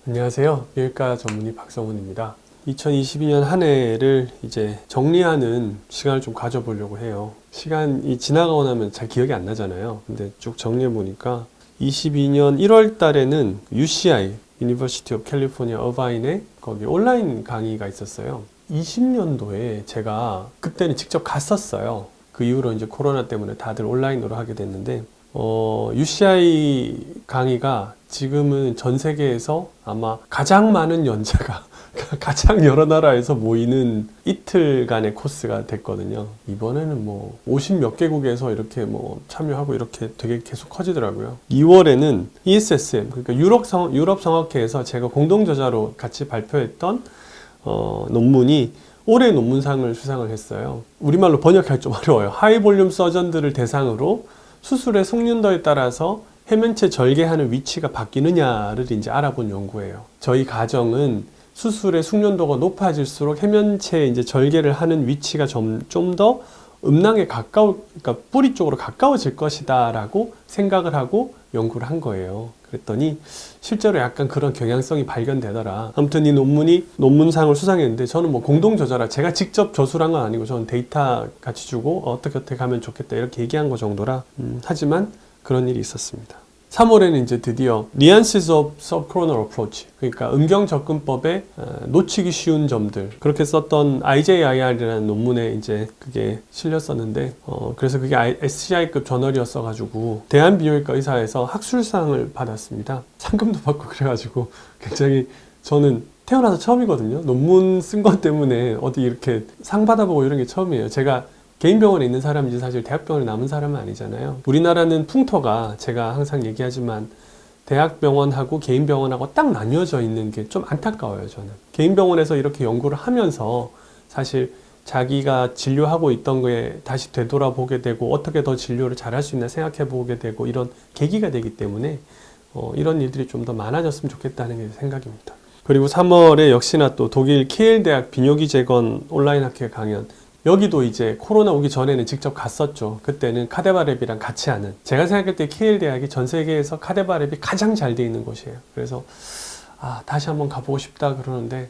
안녕하세요. 비핵과 전문의 박성훈입니다. 2022년 한 해를 이제 정리하는 시간을 좀 가져보려고 해요. 시간이 지나가고 나면 잘 기억이 안 나잖아요. 근데 쭉 정리해 보니까 22년 1월 달에는 UCI, University of California Irvine에 거기 온라인 강의가 있었어요. 20년도에 제가 그때는 직접 갔었어요. 그 이후로 이제 코로나 때문에 다들 온라인으로 하게 됐는데 UCI 강의가 지금은 전 세계에서 아마 가장 많은 연자가 가장 여러 나라에서 모이는 이틀간의 코스가 됐거든요. 이번에는 뭐 50 몇 개국에서 이렇게 뭐 참여하고 이렇게 되게 계속 커지더라고요. 2월에는 ESSM, 그러니까 유럽 성악회에서 제가 공동 저자로 같이 발표했던 논문이 올해 논문상을 수상을 했어요. 우리말로 번역하기 좀 어려워요. 하이볼륨 서전들을 대상으로 수술의 숙련도에 따라서 해면체 절개하는 위치가 바뀌느냐를 이제 알아본 연구예요. 저희 가정은 수술의 숙련도가 높아질수록 해면체 이제 절개를 하는 위치가 좀 더 음낭에 그러니까 뿌리 쪽으로 가까워질 것이다라고 생각을 하고 연구를 한 거예요. 그랬더니 실제로 약간 그런 경향성이 발견되더라. 아무튼 이 논문이 논문상을 수상했는데 저는 뭐 공동 저자라 제가 직접 저술을 한 건 아니고 저는 데이터 같이 주고 어떻게 가면 좋겠다 이렇게 얘기한 거 정도라 하지만 그런 일이 있었습니다. 3월에는 이제 드디어 Nuances of Subcoronal Approach, 그러니까 음경 접근법에 놓치기 쉬운 점들, 그렇게 썼던 IJIR이라는 논문에 이제 그게 실렸었는데 그래서 그게 SCI급 저널이었어 가지고 대한비뇨기과 의사에서 학술상을 받았습니다. 상금도 받고 그래가지고 굉장히 저는 태어나서 처음이거든요. 논문 쓴 것 때문에 어디 이렇게 상 받아보고 이런 게 처음이에요. 제가 개인 병원에 있는 사람이지 사실 대학병원에 남은 사람은 아니잖아요. 우리나라는 풍토가 제가 항상 얘기하지만 대학병원하고 개인 병원하고 딱 나뉘어져 있는 게 좀 안타까워요. 저는 개인 병원에서 이렇게 연구를 하면서 사실 자기가 진료하고 있던 거에 다시 되돌아보게 되고 어떻게 더 진료를 잘할 수 있나 생각해 보게 되고 이런 계기가 되기 때문에 이런 일들이 좀 더 많아졌으면 좋겠다는 게 생각입니다. 그리고 3월에 역시나 또 독일 키엘 대학 비뇨기 재건 온라인 학회 강연, 여기도 이제 코로나 오기 전에는 직접 갔었죠. 그때는 카데바랩이랑 같이 하는, 제가 생각할 때 키엘 대학이 전 세계에서 카데바랩이 가장 잘 돼 있는 곳이에요. 그래서 다시 한번 가보고 싶다 그러는데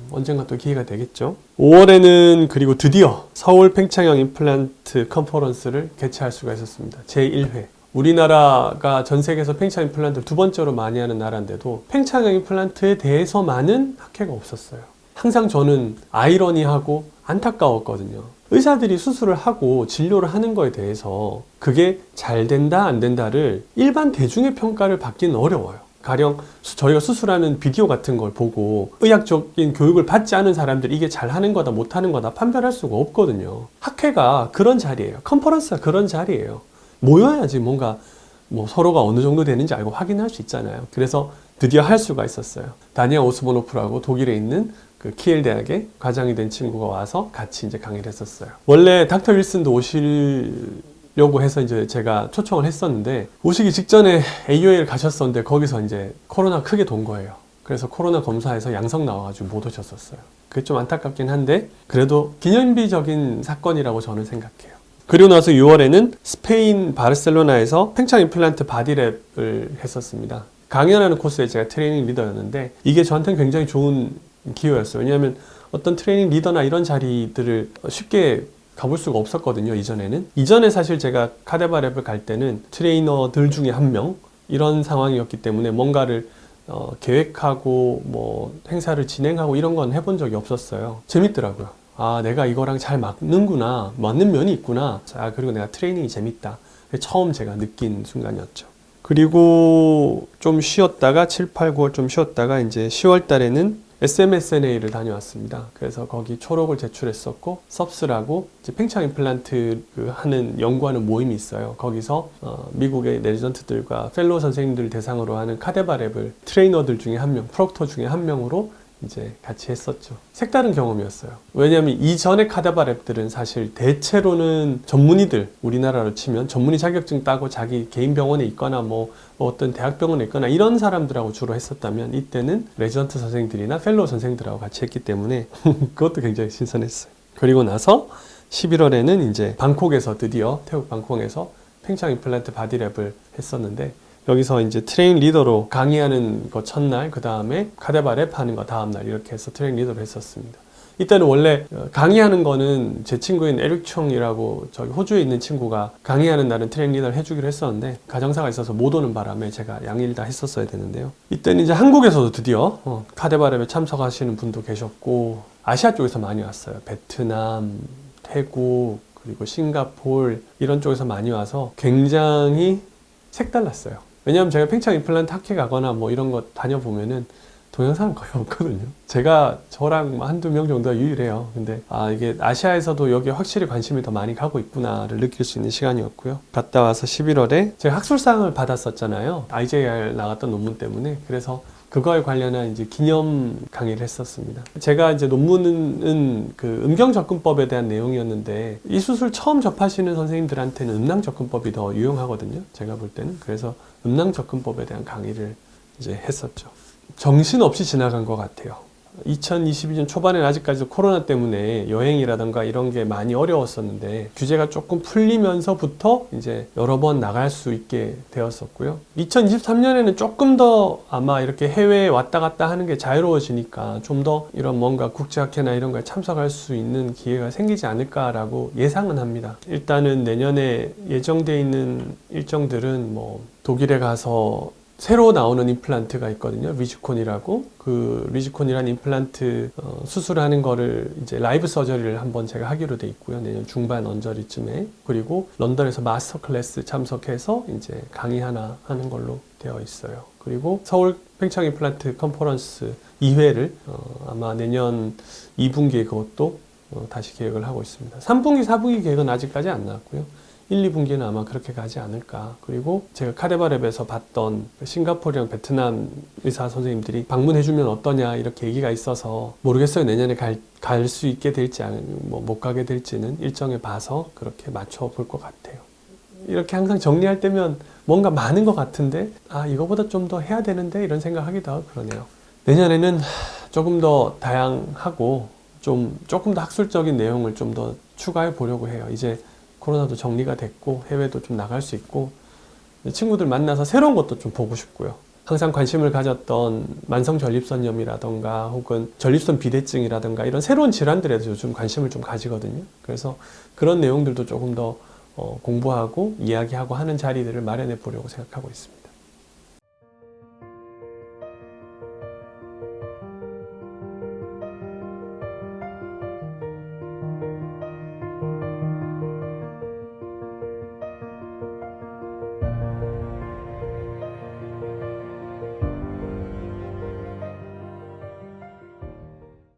언젠가 또 기회가 되겠죠. 5월에는 그리고 드디어 서울 팽창형 임플란트 컨퍼런스를 개최할 수가 있었습니다. 제1회. 우리나라가 전 세계에서 팽창 임플란트를 두 번째로 많이 하는 나라인데도 팽창형 임플란트에 대해서만은 학회가 없었어요. 항상 저는 아이러니하고 안타까웠거든요. 의사들이 수술을 하고 진료를 하는 거에 대해서 그게 잘 된다 안 된다를 일반 대중의 평가를 받기는 어려워요. 가령 저희가 수술하는 비디오 같은 걸 보고 의학적인 교육을 받지 않은 사람들이 이게 잘하는 거다 못하는 거다 판별할 수가 없거든요. 학회가 그런 자리예요. 컨퍼런스가 그런 자리예요. 모여야지 뭔가 서로가 어느 정도 되는지 알고 확인할 수 있잖아요. 그래서 드디어 할 수가 있었어요. 다니엘 오스보노프라고 독일에 있는 그 키엘 대학에 과장이 된 친구가 와서 같이 이제 강의를 했었어요. 원래 닥터 윌슨도 오시려고 해서 이제 제가 초청을 했었는데 오시기 직전에 AUA를 가셨었는데 거기서 이제 코로나 크게 돈 거예요. 그래서 코로나 검사에서 양성 나와가지고 못 오셨었어요. 그게 좀 안타깝긴 한데 그래도 기념비적인 사건이라고 저는 생각해요. 그리고 나서 6월에는 스페인 바르셀로나에서 팽창 임플란트 바디랩을 했었습니다. 강연하는 코스에 제가 트레이닝 리더였는데 이게 저한테는 굉장히 좋은 기회였어요. 왜냐하면 어떤 트레이닝 리더나 이런 자리들을 쉽게 가볼 수가 없었거든요. 이전에 사실 제가 카데바랩을 갈 때는 트레이너들 중에 한 명 이런 상황이었기 때문에 뭔가를 계획하고 행사를 진행하고 이런 건 해본 적이 없었어요. 재밌더라고요. 내가 이거랑 잘 맞는구나, 맞는 면이 있구나. 그리고 내가 트레이닝이 재밌다. 처음 제가 느낀 순간이었죠. 그리고 좀 쉬었다가 7, 8, 9월 좀 쉬었다가 이제 10월 달에는 SMSNA를 다녀왔습니다. 그래서 거기 초록을 제출했었고 섭스라고 이제 팽창 임플란트 하는 연구하는 모임이 있어요. 거기서 미국의 레지던트들과 펠로우 선생님들 대상으로 하는 카데바랩을 트레이너들 중에 한 명, 프록터 중에 한 명으로 이제 같이 했었죠. 색다른 경험이었어요. 왜냐하면 이전의 카데바랩들은 사실 대체로는 전문의들, 우리나라로 치면 전문의 자격증 따고 자기 개인 병원에 있거나 어떤 대학병원에 있거나 이런 사람들하고 주로 했었다면 이때는 레지던트 선생들이나 펠로우 선생들하고 같이 했기 때문에 그것도 굉장히 신선했어요. 그리고 나서 11월에는 이제 방콕에서 드디어 태국 방콕에서 팽창 임플란트 바디랩을 했었는데 여기서 이제 트레이닝 리더로 강의하는 거 첫날, 그 다음에 카데바 랩 하는 거 다음날 이렇게 해서 트레이닝 리더로 했었습니다. 이때는 원래 강의하는 거는 제 친구인 에릭 총이라고 저기 호주에 있는 친구가 강의하는 날은 트레이닝 리더를 해주기로 했었는데 가정사가 있어서 못 오는 바람에 제가 양일 다 했었어야 되는데요. 이때는 이제 한국에서도 드디어 카데바 랩에 참석하시는 분도 계셨고 아시아 쪽에서 많이 왔어요. 베트남, 태국, 그리고 싱가포르 이런 쪽에서 많이 와서 굉장히 색달랐어요. 왜냐하면 제가 팽창 임플란트 학회 가거나 뭐 이런 거 다녀보면은 동영상은 거의 없거든요. 제가 저랑 한두 명 정도가 유일해요. 근데 이게 아시아에서도 여기에 확실히 관심이 더 많이 가고 있구나를 느낄 수 있는 시간이었고요. 갔다 와서 11월에 제가 학술상을 받았었잖아요. IJR 나갔던 논문 때문에. 그래서 그거에 관련한 이제 기념 강의를 했었습니다. 제가 이제 논문은 그 음경 접근법에 대한 내용이었는데 이 수술 처음 접하시는 선생님들한테는 음낭 접근법이 더 유용하거든요. 제가 볼 때는. 그래서 음낭 접근법에 대한 강의를 이제 했었죠. 정신없이 지나간 것 같아요. 2022년 초반에는 아직까지도 코로나 때문에 여행이라던가 이런 게 많이 어려웠었는데 규제가 조금 풀리면서부터 이제 여러 번 나갈 수 있게 되었었고요. 2023년에는 조금 더 아마 이렇게 해외에 왔다 갔다 하는 게 자유로워지니까 좀 더 이런 뭔가 국제학회나 이런 거에 참석할 수 있는 기회가 생기지 않을까라고 예상은 합니다. 일단은 내년에 예정돼 있는 일정들은 뭐 독일에 가서 새로 나오는 임플란트가 있거든요. 리지콘이라고. 그 리지콘이라는 임플란트 수술하는 거를 이제 라이브 서저리를 한번 제가 하기로 돼 있고요. 내년 중반 언저리쯤에. 그리고 런던에서 마스터 클래스 참석해서 이제 강의 하나 하는 걸로 되어 있어요. 그리고 서울 팽창 임플란트 컨퍼런스 2회를 아마 내년 2분기에 그것도 다시 계획을 하고 있습니다. 3분기, 4분기 계획은 아직까지 안 나왔고요. 1, 2분기는 아마 그렇게 가지 않을까. 그리고 제가 카데바 랩에서 봤던 싱가포르랑 베트남 의사 선생님들이 방문해주면 어떠냐 이렇게 얘기가 있어서 모르겠어요. 내년에 갈 수 있게 될지 뭐 못 가게 될지는 일정에 봐서 그렇게 맞춰 볼 것 같아요. 이렇게 항상 정리할 때면 뭔가 많은 것 같은데 이거보다 좀 더 해야 되는데 이런 생각하기도 하고 그러네요. 내년에는 조금 더 다양하고 조금 더 학술적인 내용을 좀 더 추가해 보려고 해요. 이제 코로나도 정리가 됐고 해외도 좀 나갈 수 있고 친구들 만나서 새로운 것도 좀 보고 싶고요. 항상 관심을 가졌던 만성전립선염이라던가 혹은 전립선 비대증이라던가 이런 새로운 질환들에도 요즘 관심을 좀 가지거든요. 그래서 그런 내용들도 조금 더 공부하고 이야기하고 하는 자리들을 마련해 보려고 생각하고 있습니다.